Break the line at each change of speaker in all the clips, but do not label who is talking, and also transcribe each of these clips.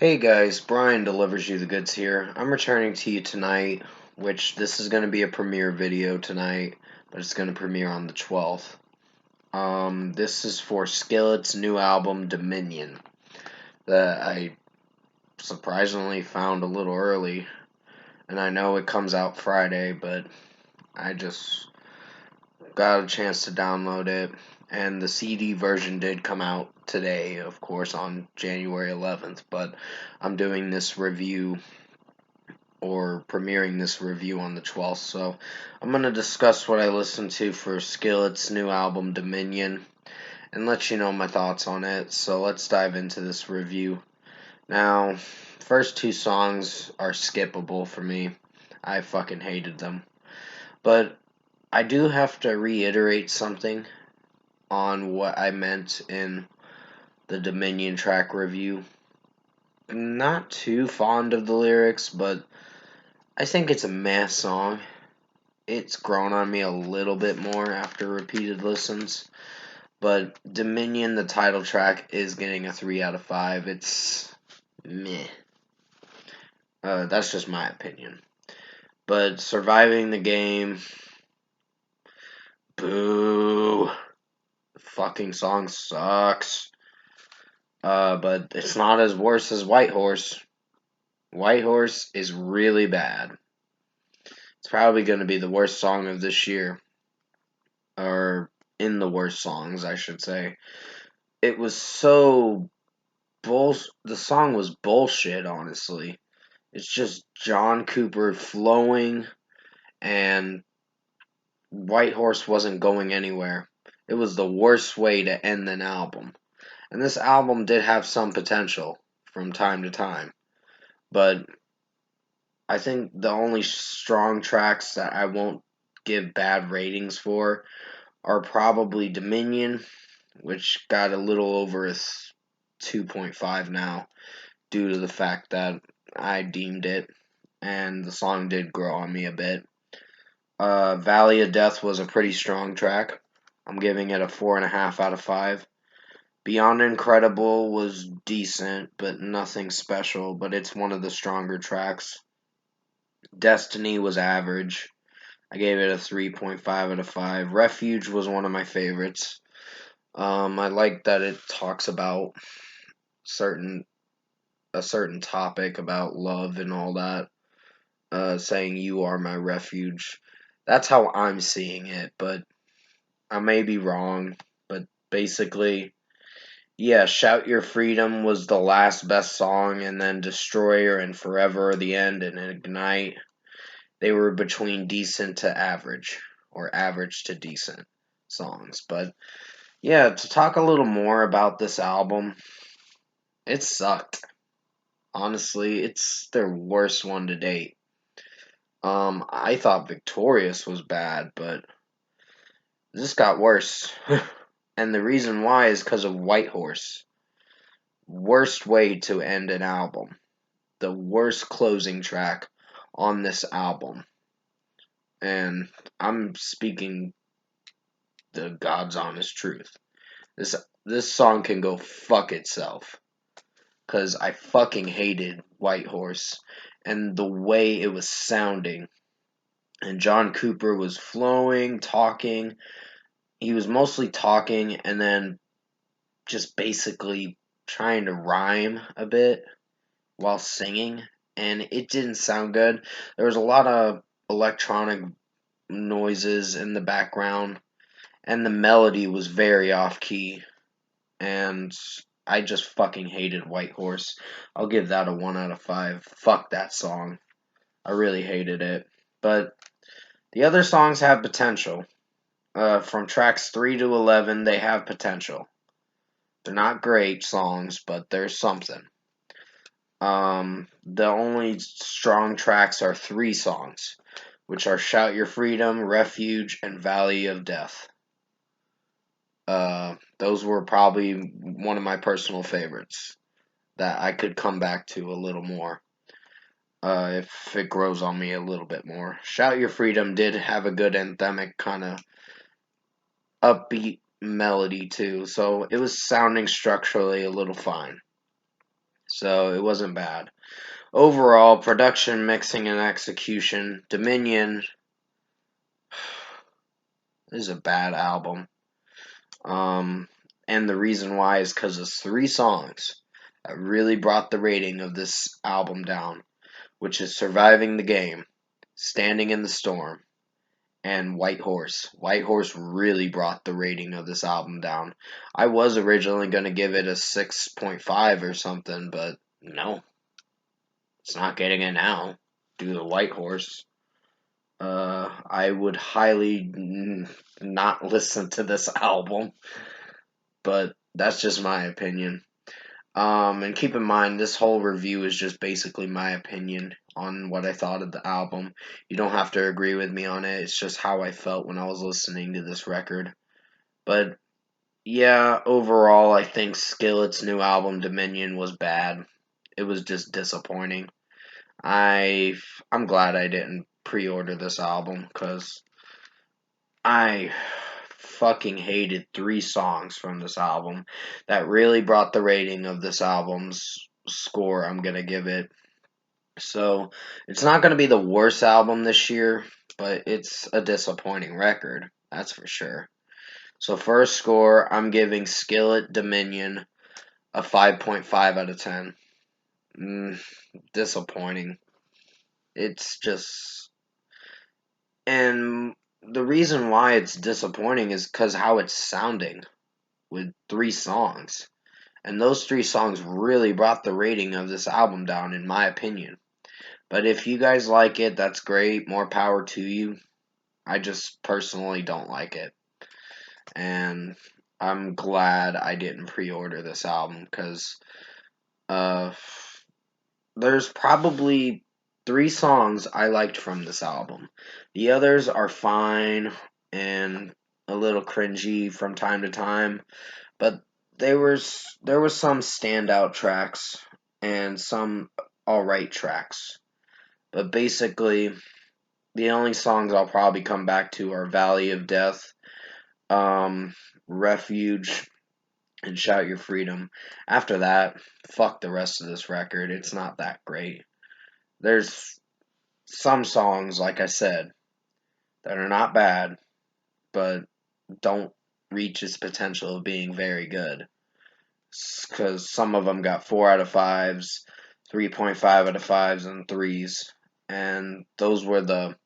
Hey guys, Brian delivers you the goods here. I'm returning to you tonight, which this is going to be a premiere video tonight, but it's going to premiere on the 12th. This is for Skillet's new album, Dominion, that I surprisingly found a little early, and I know it comes out Friday, but I just got a chance to download it, and the CD version did come out today, of course, on January 11th, but I'm doing this review or premiering this review on the 12th. So I'm going to discuss what I listened to for Skillet's new album, Dominion, and let you know my thoughts on it. So let's dive into this review. Now, first two songs are skippable for me. I fucking hated them. But I do have to reiterate something on what I meant in the Dominion track review. Not too fond of the lyrics, but I think it's a meh song. It's grown on me a little bit more after repeated listens. But Dominion, the title track, is getting a 3 out of 5. It's meh. That's just my opinion. But Surviving the Game, boo. The fucking song sucks. But it's not as worse as White Horse. White Horse is really bad. It's probably going to be the worst song of this year. Or in the worst songs, I should say. It was so the song was bullshit, honestly. It's just John Cooper flowing, and White Horse wasn't going anywhere. It was the worst way to end an album. And this album did have some potential from time to time. But I think the only strong tracks that I won't give bad ratings for are probably Dominion, which got a little over a 2.5 now, due to the fact that I deemed it, and the song did grow on me a bit. Valley of Death was a pretty strong track. I'm giving it a 4.5 out of 5. Beyond Incredible was decent, but nothing special, but it's one of the stronger tracks. Destiny was average. I gave it a 3.5 out of 5. Refuge was one of my favorites. I like that it talks about certain a certain topic about love and all that, saying you are my refuge. That's how I'm seeing it, but I may be wrong. But basically, yeah, Shout Your Freedom was the last best song, and then Destroyer and Forever are the end, and Ignite. They were between decent to average, or average to decent songs. But yeah, to talk a little more about this album, it sucked. Honestly, it's their worst one to date. I thought Victorious was bad, but this got worse. And the reason why is because of White Horse. Worst way to end an album. The worst closing track on this album. And I'm speaking the God's honest truth. This song can go fuck itself. Because I fucking hated White Horse. And the way it was sounding. And John Cooper was flowing, talking. He was mostly talking and then just basically trying to rhyme a bit while singing, and it didn't sound good. There was a lot of electronic noises in the background, and the melody was very off key, and I just fucking hated White Horse. I'll give that a 1 out of 5. Fuck that song. I really hated it. But the other songs have potential. From tracks 3 to 11, they have potential. They're not great songs, but there's something. The only strong tracks are 3 songs, which are Shout Your Freedom, Refuge, and Valley of Death. Those were probably one of my personal favorites that I could come back to a little more. If it grows on me a little bit more. Shout Your Freedom did have a good anthemic kind of upbeat melody too, so it was sounding structurally a little fine. So it wasn't bad. Overall, production, mixing, and execution, Dominion is a bad album. And the reason why is because of three songs that really brought the rating of this album down, which is Surviving the Game, Standing in the Storm, and White Horse. White Horse really brought the rating of this album down. I was originally going to give it a 6.5 or something, but no, it's not getting it now due to White Horse. I would highly not listen to this album, but that's just my opinion. And keep in mind, this whole review is just basically my opinion on what I thought of the album. You don't have to agree with me on it. It's just how I felt when I was listening to this record. But yeah, overall, I think Skillet's new album, Dominion, was bad. It was just disappointing. I'm glad I didn't pre-order this album because I fucking hated three songs from this album that really brought the rating of this album's score I'm gonna give it. So it's not gonna be the worst album this year, but it's a disappointing record, that's for sure. So first score, I'm giving Skillet Dominion a 5.5 out of 10. Disappointing. It's just, and the reason why it's disappointing is because how it's sounding with three songs. And those three songs really brought the rating of this album down, in my opinion. But if you guys like it, that's great. More power to you. I just personally don't like it. And I'm glad I didn't pre-order this album because uh, there's probably three songs I liked from this album. The others are fine and a little cringy from time to time, but there was some standout tracks and some alright tracks. But basically, the only songs I'll probably come back to are Valley of Death, Refuge, and Shout Your Freedom. After that, fuck the rest of this record. It's not that great. There's some songs, like I said, that are not bad, but don't reach its potential of being very good. Because some of them got 4 out of 5s, 3.5 out of 5s, and 3s. And those were the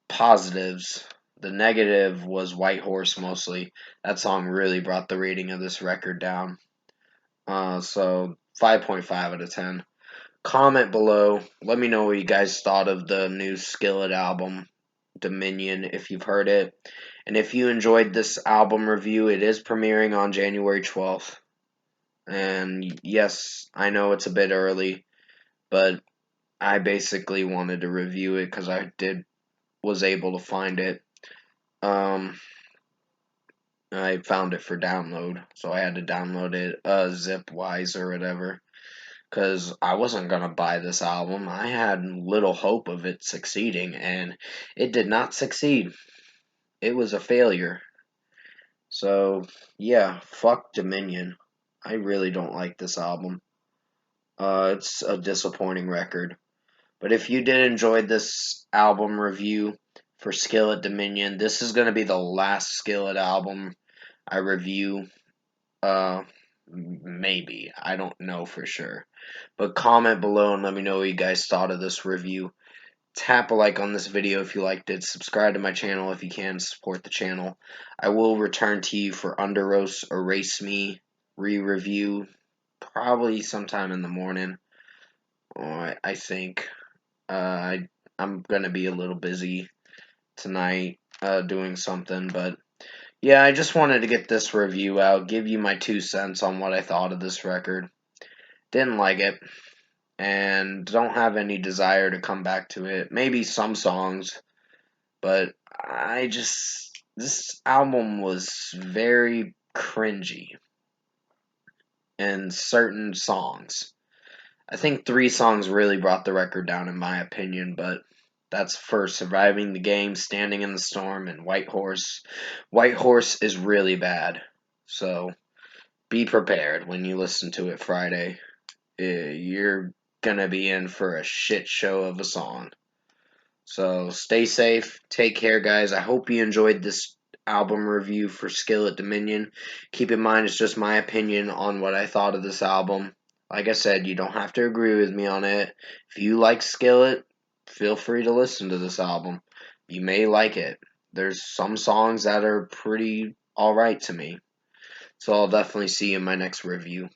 positives. The negative was White Horse mostly. That song really brought the rating of this record down. So 5.5 out of 10. Comment below. Let me know what you guys thought of the new Skillet album, Dominion, if you've heard it. And if you enjoyed this album review, it is premiering on January 12th. And yes, I know it's a bit early, but I basically wanted to review it because was able to find it. I found it for download, so I had to download it zipwise or whatever. Because I wasn't gonna buy this album. I had little hope of it succeeding, and it did not succeed. It was a failure. So yeah, fuck Dominion. I really don't like this album. It's a disappointing record. But if you did enjoy this album review for Skillet Dominion, this is gonna be the last Skillet album I review. Maybe. I don't know for sure. But comment below and let me know what you guys thought of this review. Tap a like on this video if you liked it. Subscribe to my channel if you can. Support the channel. I will return to you for Underoath's Erase Me re-review. Probably sometime in the morning. I think. I'm going to be a little busy tonight doing something. But yeah, I just wanted to get this review out. Give you my 2 cents on what I thought of this record. Didn't like it. And don't have any desire to come back to it. Maybe some songs, but this album was very cringy in certain songs. I think 3 songs really brought the record down in my opinion, but that's for Surviving the Game, Standing in the Storm, and White Horse. White Horse is really bad, so be prepared when you listen to it Friday. you're gonna be in for a shit show of a song. So stay safe, take care, guys. I hope you enjoyed this album review for Skillet Dominion. Keep in mind, it's just my opinion on what I thought of this album. Like I said, you don't have to agree with me on it. If you like Skillet, feel free to listen to this album. You may like it. There's some songs that are pretty alright to me. So I'll definitely see you in my next review.